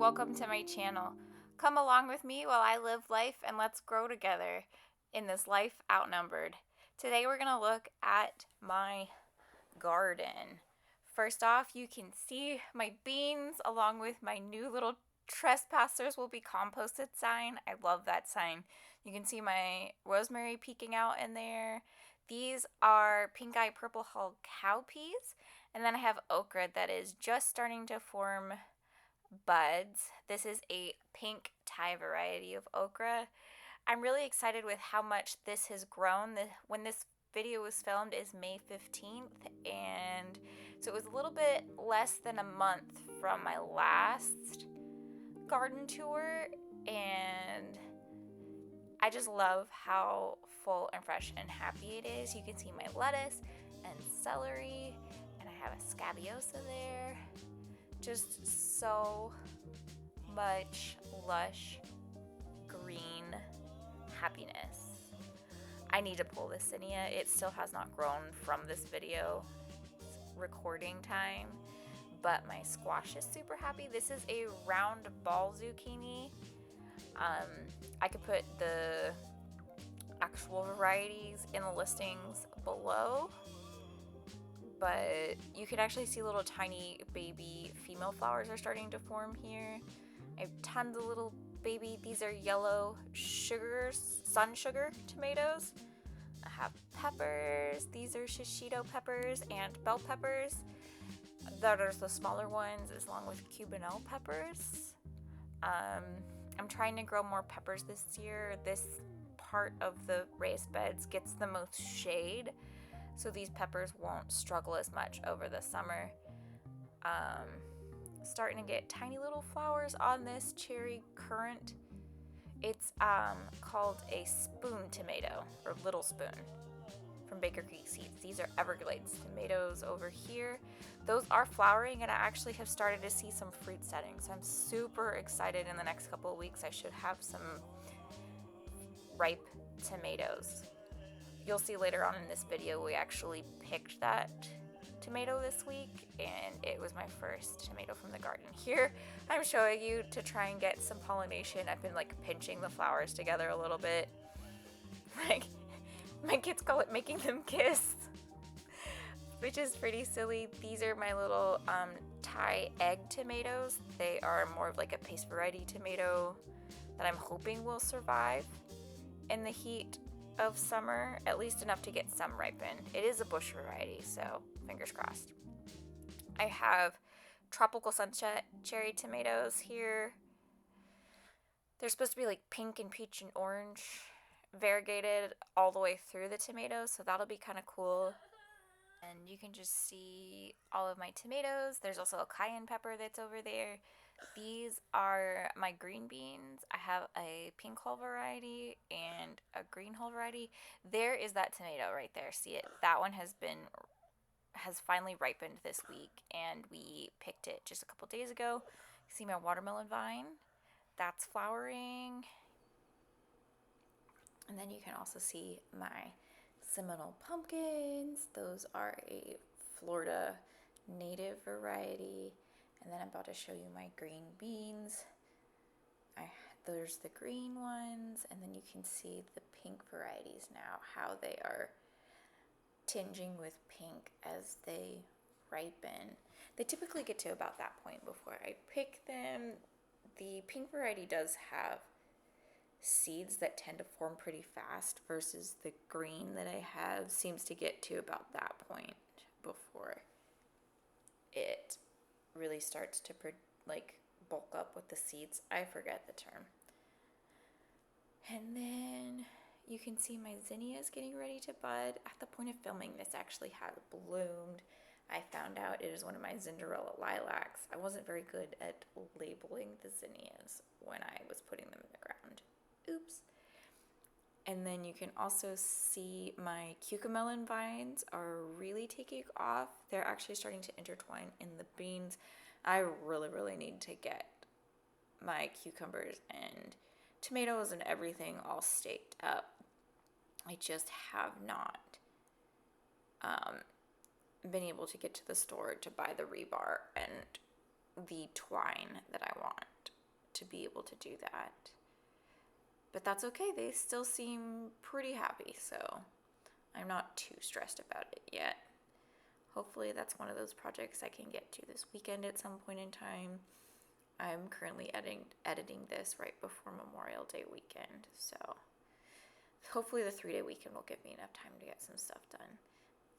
welcome to my channel. Come along with me while I live life and let's grow together in this life outnumbered. Today we're going to look at my garden. First off, you can see my beans along with my new little trespassers will be composted sign. I love that sign. You can see my rosemary peeking out in there. These are pink eye purple hull cowpeas. And then I have okra that is just starting to form buds. This is a pink Thai variety of okra. I'm really excited with how much this has grown. When this video was filmed is May 15th, and so it was a little bit less than a month from my last garden tour, and I just love how full and fresh and happy it is. You can see my lettuce and celery, and I have a scabiosa there. Just so much lush green happiness. I need to pull this zinnia. It still has not grown from this video recording time, but my squash is super happy. This is a round ball zucchini. I could put the actual varieties in the listings below, but you can actually see little tiny baby female flowers are starting to form here. I have tons of little baby, these are yellow sun sugar tomatoes. I have peppers, these are shishito peppers and bell peppers. That are the smaller ones, along with cubanelle peppers. I'm trying to grow more peppers this year. This part of the raised beds gets the most shade, so these peppers won't struggle as much over the summer. Starting to get tiny little flowers on this cherry currant. It's called a spoon tomato, or little spoon, from Baker Creek Seeds. These are Everglades tomatoes over here. Those are flowering, and I actually have started to see some fruit setting, so I'm super excited. In the next couple of weeks I should have some ripe tomatoes. You'll see later on in this video we actually picked that tomato this week, and it was my first tomato from the garden. Here I'm showing you to try and get some pollination. I've been like pinching the flowers together a little bit. Like, my kids call it making them kiss, which is pretty silly. These are my little Thai egg tomatoes. They are more of like a paste variety tomato that I'm hoping will survive in the heat of summer, at least enough to get some ripened. It is a bush variety, so fingers crossed. I have tropical sunset cherry tomatoes here. They're supposed to be like pink and peach and orange, variegated all the way through the tomatoes, so that'll be kind of cool. And you can just see all of my tomatoes. There's also a cayenne pepper that's over there. These are my green beans. I have a pink hull variety and a green hull variety. There is that tomato right there. See it? That one has finally ripened this week, and we picked it just a couple days ago. See my watermelon vine? That's flowering. And then you can also see my Seminole pumpkins. Those are a Florida native variety. And then I'm about to show you my green beans. There's the green ones, and then you can see the pink varieties now, how they are tinging with pink as they ripen. They typically get to about that point before I pick them. The pink variety does have seeds that tend to form pretty fast, versus the green that I have seems to get to about that point before it really starts to bulk up with the seeds. I forget the term. And then you can see my zinnias getting ready to bud. At the point of filming, this actually had bloomed. I found out it is one of my Cinderella lilacs. I wasn't very good at labeling the zinnias when I was putting them in the ground. Oops. And then you can also see my cucamelon vines are really taking off. They're actually starting to intertwine in the beans. I really need to get my cucumbers and tomatoes and everything all staked up. I just have not been able to get to the store to buy the rebar and the twine that I want. to be able to do that. But that's okay. They still seem pretty happy, so I'm not too stressed about it yet. Hopefully that's one of those projects I can get to this weekend at some point in time. I'm currently editing this right before Memorial Day weekend, so hopefully the 3-day weekend will give me enough time to get some stuff done.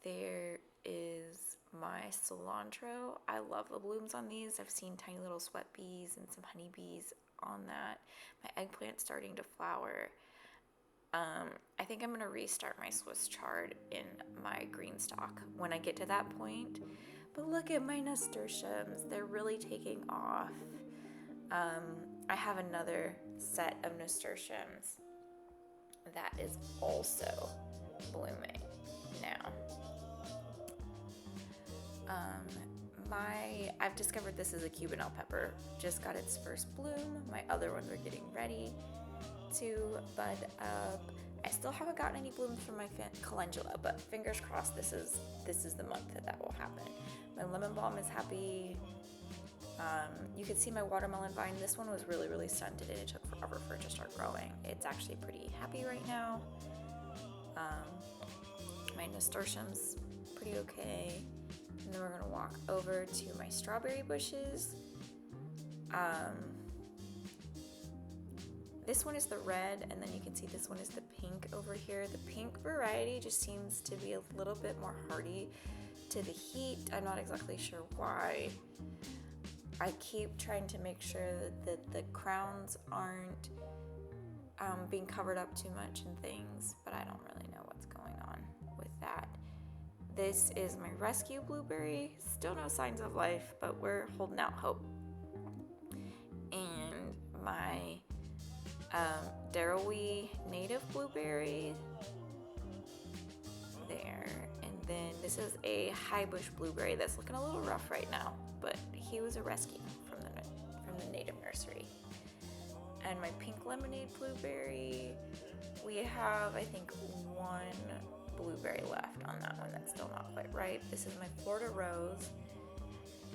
There is my cilantro. I love the blooms on these. I've seen tiny little sweat bees and some honeybees on that. My eggplant's starting to flower. I think I'm going to restart my Swiss chard in my Greenstalk when I get to that point. But look at my nasturtiums. They're really taking off. I have another set of nasturtiums that is also blooming now. I've discovered this is a Cubanelle pepper. Just got its first bloom. My other ones are getting ready to bud up. I still haven't gotten any blooms from my calendula, but fingers crossed this is the month that will happen. My lemon balm is happy. You can see my watermelon vine. This one was really, really stunted and it took forever for it to start growing. It's actually pretty happy right now. My nasturtium's pretty okay. And then we're gonna walk over to my strawberry bushes. This one is the red, and then you can see this one is the pink over here. The pink variety just seems to be a little bit more hardy to the heat. I'm not exactly sure why. I keep trying to make sure that the crowns aren't being covered up too much and things, but I don't really know what's going on with that. This is my rescue blueberry. Still no signs of life, but we're holding out hope. And my Dahlia native blueberry there. And then this is a high bush blueberry that's looking a little rough right now, but he was a rescue from the native nursery. And my pink lemonade blueberry, we have I think one blueberry left on that one that's still not quite ripe. This is my Florida rose.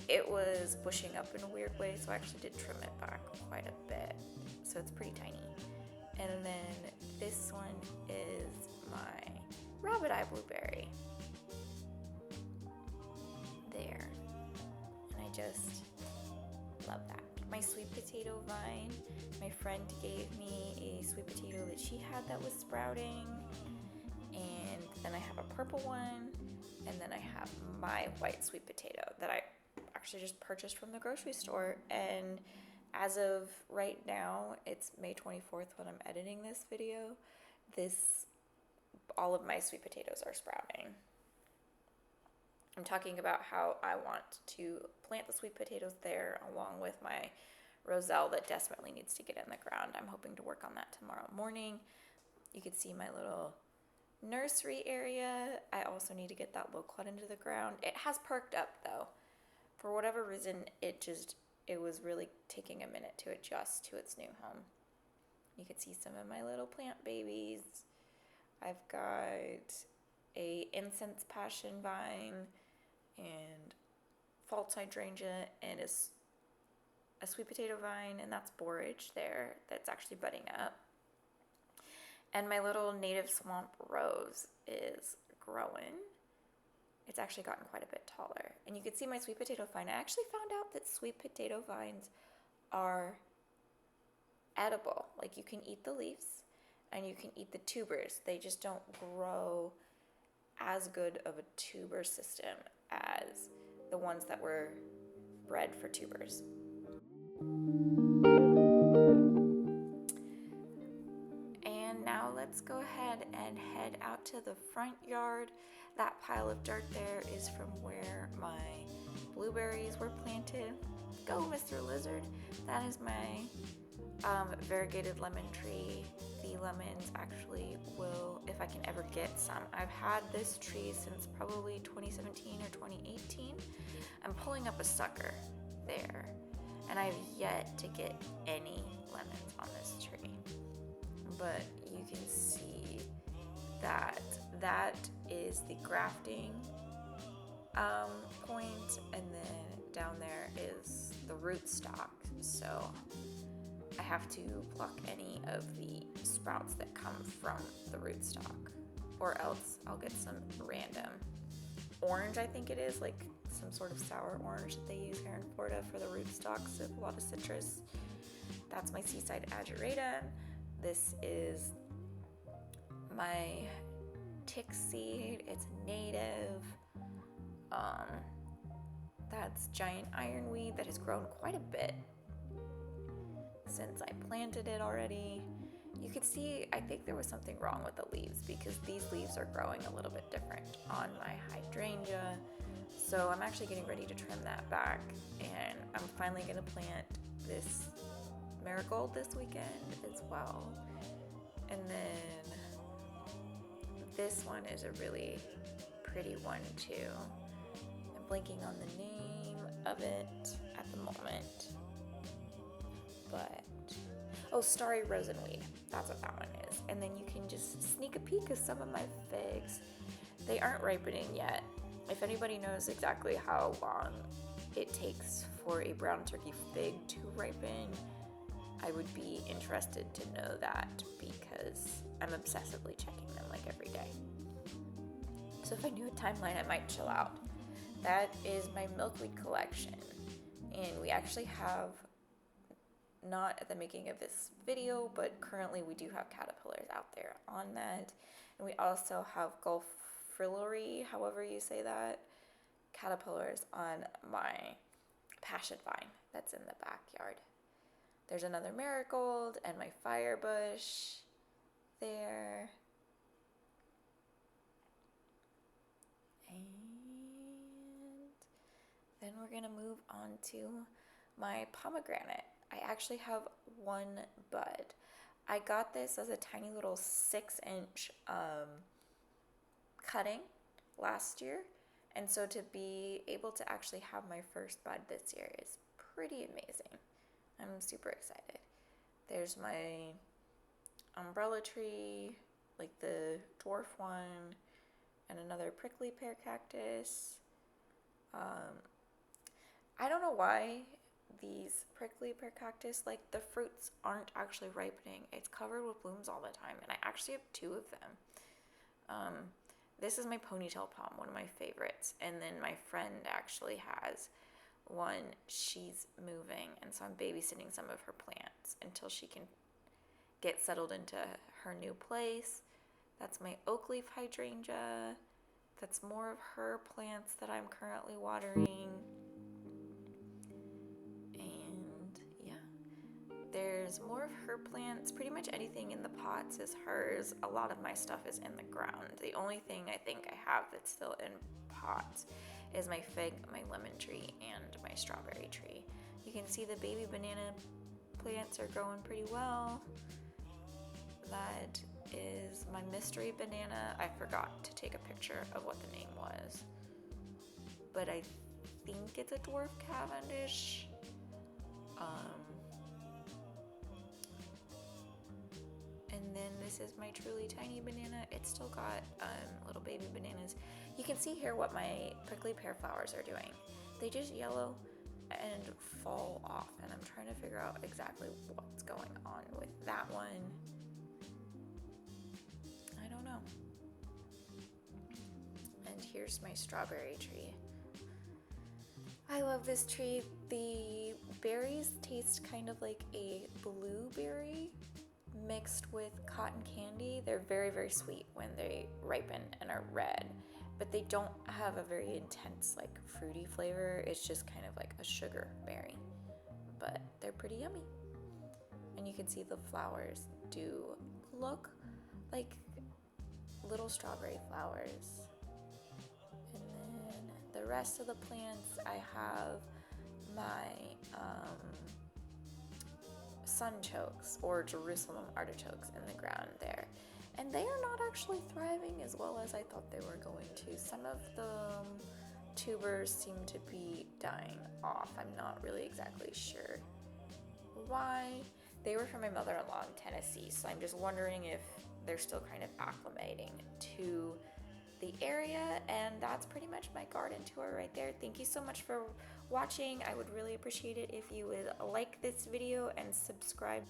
It was bushing up in a weird way, so I actually did trim it back quite a bit. So it's pretty tiny. And then this one is my rabbit eye blueberry. There. And I just love that. My sweet potato vine, my friend gave me a sweet potato that she had that was sprouting. And then I have a purple one, and then I have my white sweet potato that I actually just purchased from the grocery store. And as of right now, it's May 24th when I'm editing this video. All of my sweet potatoes are sprouting. I'm talking about how I want to plant the sweet potatoes there along with my roselle that desperately needs to get in the ground. I'm hoping to work on that tomorrow morning. You can see my little nursery area. I also need to get that loquat into the ground. It has perked up though. For whatever reason, it was really taking a minute to adjust to its new home. You can see some of my little plant babies. I've got a incense passion vine and false hydrangea and a sweet potato vine, and that's borage there that's actually budding up. And my little native swamp rose is growing. It's actually gotten quite a bit taller. And you can see my sweet potato vine. I actually found out that sweet potato vines are edible. Like you can eat the leaves and you can eat the tubers. They just don't grow as good of a tuber system as the ones that were bred for tubers. And now let's go ahead and head out to the front yard. That pile of dirt there is from where my blueberries were planted. Go, Mr. Lizard. That is my variegated lemon tree. The lemons actually will, if I can ever get some. I've had this tree since probably 2017 or 2018. I'm pulling up a sucker there, and I've yet to get any lemons on this tree. But you can see that is the grafting point, and then down there is the rootstock. So I have to pluck any of the sprouts that come from the rootstock, or else I'll get some random orange, I think it is, like some sort of sour orange that they use here in Florida for the rootstocks of a lot of citrus. That's my seaside ageratum. This is my tick seed. It's native. That's giant ironweed that has grown quite a bit since I planted it already. You could see, I think there was something wrong with the leaves because these leaves are growing a little bit different on my hydrangea. So I'm actually getting ready to trim that back, and I'm finally gonna plant this marigold this weekend as well. And then this one is a really pretty one too. I'm blanking on the name of it at the moment, but oh, starry rosenweed, that's what that one is. And then you can just sneak a peek of some of my figs. They aren't ripening yet. If anybody knows exactly how long it takes for a brown turkey fig to ripen, I would be interested to know that because I'm obsessively checking them like every day. So if I knew a timeline, I might chill out. That is my milkweed collection. And we actually have, not at the making of this video, but currently we do have caterpillars out there on that. And we also have Gulf frillery, however you say that, caterpillars on my passion vine that's in the backyard. There's another marigold and my firebush there. And then we're gonna move on to my pomegranate. I actually have one bud. I got this as a tiny little 6-inch cutting last year, and so to be able to actually have my first bud this year is pretty amazing. I'm super excited. There's my umbrella tree, like the dwarf one, and another prickly pear cactus. I don't know why these prickly pear cactus, like the fruits aren't actually ripening. It's covered with blooms all the time, and I actually have 2 of them. This is my ponytail palm, one of my favorites, and then my friend actually has one. She's moving, and so I'm babysitting some of her plants until she can get settled into her new place. That's my oak leaf hydrangea. That's more of her plants that I'm currently watering. And yeah, there's more of her plants. Pretty much anything in the pots is hers. A lot of my stuff is in the ground. The only thing I think I have that's still in pots is my fig, my lemon tree, and my strawberry tree. You can see the baby banana plants are growing pretty well. That is my mystery banana. I forgot to take a picture of what the name was, but I think it's a dwarf Cavendish. And then this is my truly tiny banana. It's still got little baby bananas. You can see here what my prickly pear flowers are doing. They just yellow and fall off, and I'm trying to figure out exactly what's going on with that one. I don't know. And here's my strawberry tree. I love this tree. The berries taste kind of like a blueberry mixed with cotton candy. They're very, very sweet when they ripen and are red, but they don't have a very intense like fruity flavor. It's just kind of like a sugar berry, but they're pretty yummy. And you can see the flowers do look like little strawberry flowers. And then the rest of the plants, I have my sunchokes or Jerusalem artichokes in the ground there. And they are not actually thriving as well as I thought they were going to. Some of the tubers seem to be dying off. I'm not really exactly sure why. They were from my mother-in-law in Tennessee, so I'm just wondering if they're still kind of acclimating to the area, and that's pretty much my garden tour right there. Thank you so much for watching. I would really appreciate it if you would like this video and subscribe.